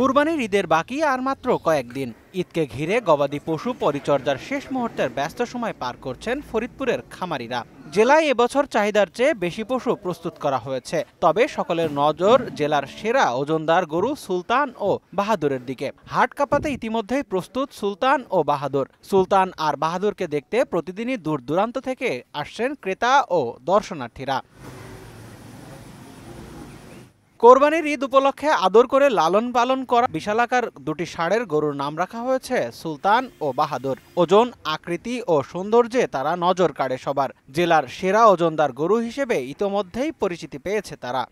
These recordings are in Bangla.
কুরবানির ঈদের বাকি আর মাত্র কয়েকদিন। ঈদকে ঘিরে গবাদি পশু পরিচর্যার শেষ মুহূর্তের ব্যস্ত সময় পার করছেন ফরিদপুরের খামারিরা। জেলায় এবছর চাহিদার চেয়ে বেশি পশু প্রস্তুত করা হয়েছে, তবে সকলের নজর জেলার সেরা ওজনদার গরু সুলতান ও বাহাদুরের দিকে। হাট কাঁপাতে ইতিমধ্যেই প্রস্তুত সুলতান ও বাহাদুর। সুলতান আর বাহাদুরকে দেখতে প্রতিদিনই দূর দূরান্ত থেকে আসছেন ক্রেতা ও দর্শনার্থীরা। কোরবানির ঈদ উপলক্ষে আদর করে লালন পালন করা বিশালাকার দুটি ষাঁড়ের গরুর নাম রাখা হয়েছে সুলতান ও বাহাদুর। ওজন, আকৃতি ও সৌন্দর্যে তারা নজর কাড়ে সবার। জেলার সেরা ওজনদার গরু হিসেবে ইতোমধ্যেই পরিচিতি পেয়েছে তারা।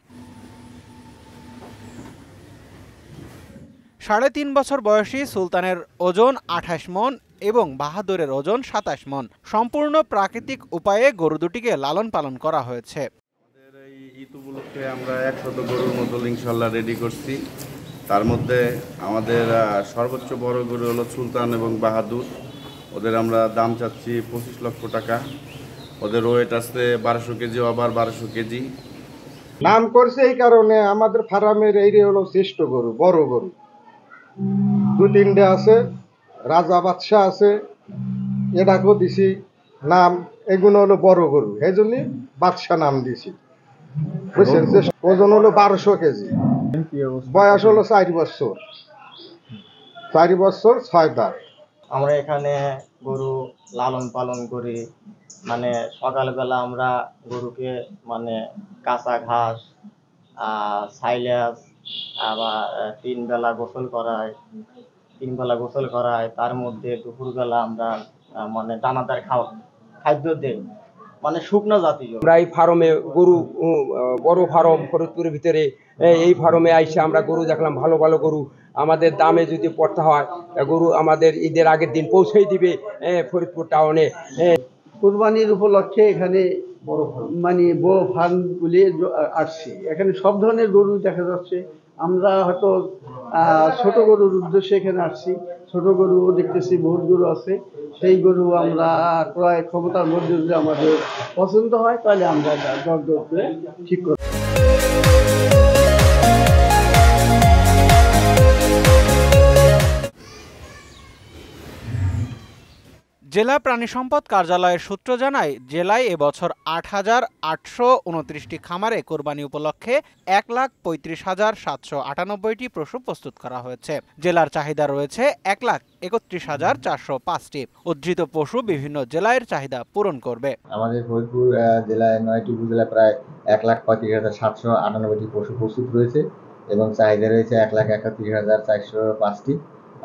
৩.৫ বছর বয়সী সুলতানের ওজন ২৮ মণ এবং বাহাদুরের ওজন ২৭ মণ। সম্পূর্ণ প্রাকৃতিক উপায়ে গরু দুটিকে লালন পালন করা হয়েছে। ঈদ উপলক্ষে আমরা ১০০ গরুর মতো ইনশাল্লাহ রেডি করছি। তার মধ্যে আমাদের সর্বোচ্চ বড় গরু হলো সুলতান এবং বাহাদুর। ওদের আমরা দাম চাচ্ছি ২৫ লক্ষ টাকা। ওদের ওয়েট আছে ১২০০ কেজি, আবার ১২০০ কেজি। নাম করছে এই কারণে আমাদের ফার্মের এই হলো শ্রেষ্ঠ গরু, বড় গরু ২-৩টে আছে, রাজা বাদশাহ আছে, এটাকেও দিছি নাম। এগুলো হলো বড় গরু, এই জন্য বাদশাহ নাম দিছি। বুঝছেন, ওজন হলো ১২০০ কেজি, বয়স হলো ৪ বছর, ৪ বছর ৬ দাঁত। আমরা এখানে গরু লালন পালন করি, মানে সকালবেলা আমরা গরুকে মানে কাঁচা ঘাস, সাইলেজ, আবার ৩ বেলা গোসল করায়। তার মধ্যে দুপুরবেলা আমরা মানে দানাদার খাদ্য দেই, মানে শুকনো জাতীয়। আমরা এই ফার্মে গরু, বড় ফার্ম ফরিদপুরের ভিতরে, এই ফার্মে আইসে আমরা গরু দেখলাম, ভালো ভালো গরু। আমাদের দামে যদি পড়তে হয়, গরু আমাদের ঈদের আগের দিন পৌঁছেই দিবে ফরিদপুর টাউনে। কুরবানির উপলক্ষে এখানে মানে বড় ফার্মগুলি আসছি। এখানে সব ধরনের গরু দেখা যাচ্ছে। আমরা হয়তো ছোট গরুর উদ্দেশ্যে এখানে আসছি। ছোট গরু দেখতেছি, বহুত গরু আছে। সেই গরু আমরা ক্রয় ক্ষমতার মধ্যে যদি আমাদের পছন্দ হয়, তাহলে আমরা দর করে ঠিক করব। জেলা প্রাণী সম্পদ কার্যালয়ের সূত্র জানায়, জেলায় এবছর ৮,৮২৯টি খামারে কোরবানি উপলক্ষে ১,৩৫,৭৯৮টি পশু প্রস্তুত করা হয়েছে। জেলার চাহিদা রয়েছে ১,৩১,৪০৫টি। উদ্ধৃত পশু বিভিন্ন জেলার চাহিদা পূরণ করবে। আমাদের ফরিদপুর জেলায় ৯টি উপজেলায় প্রায় ১,৩৫,৭৯৮টি পশু প্রস্তুত রয়েছে এবং চাহিদা রয়েছে ১,৩১,৪০৫টি,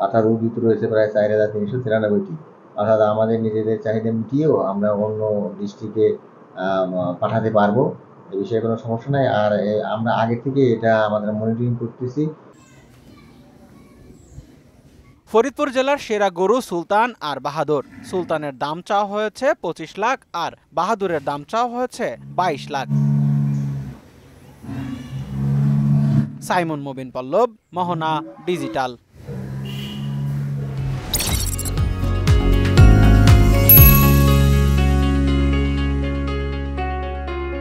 অর্থাৎ উদ্ধৃত রয়েছে প্রায় ৪,৩৯৩টি। অর্থাৎ আমাদের নিজেদের চাহিদা মিটিয়েও আমরা অন্য ডিস্ট্রিক্টে পাঠাতে পারবো, এ বিষয়ে কোনো সমস্যা নাই। আর আমরা আগে থেকে এটা আমাদের মনিটরিং করতেছি। ফরিদপুর জেলার সেরা গরু সুলতান আর বাহাদুর। সুলতানের দাম চাওয়া হয়েছে ২৫ লাখ আর বাহাদুরের দাম চাওয়া হয়েছে ২২ লাখ। সাইমন মুবিন পল্লব, মোহনা ডিজিটাল।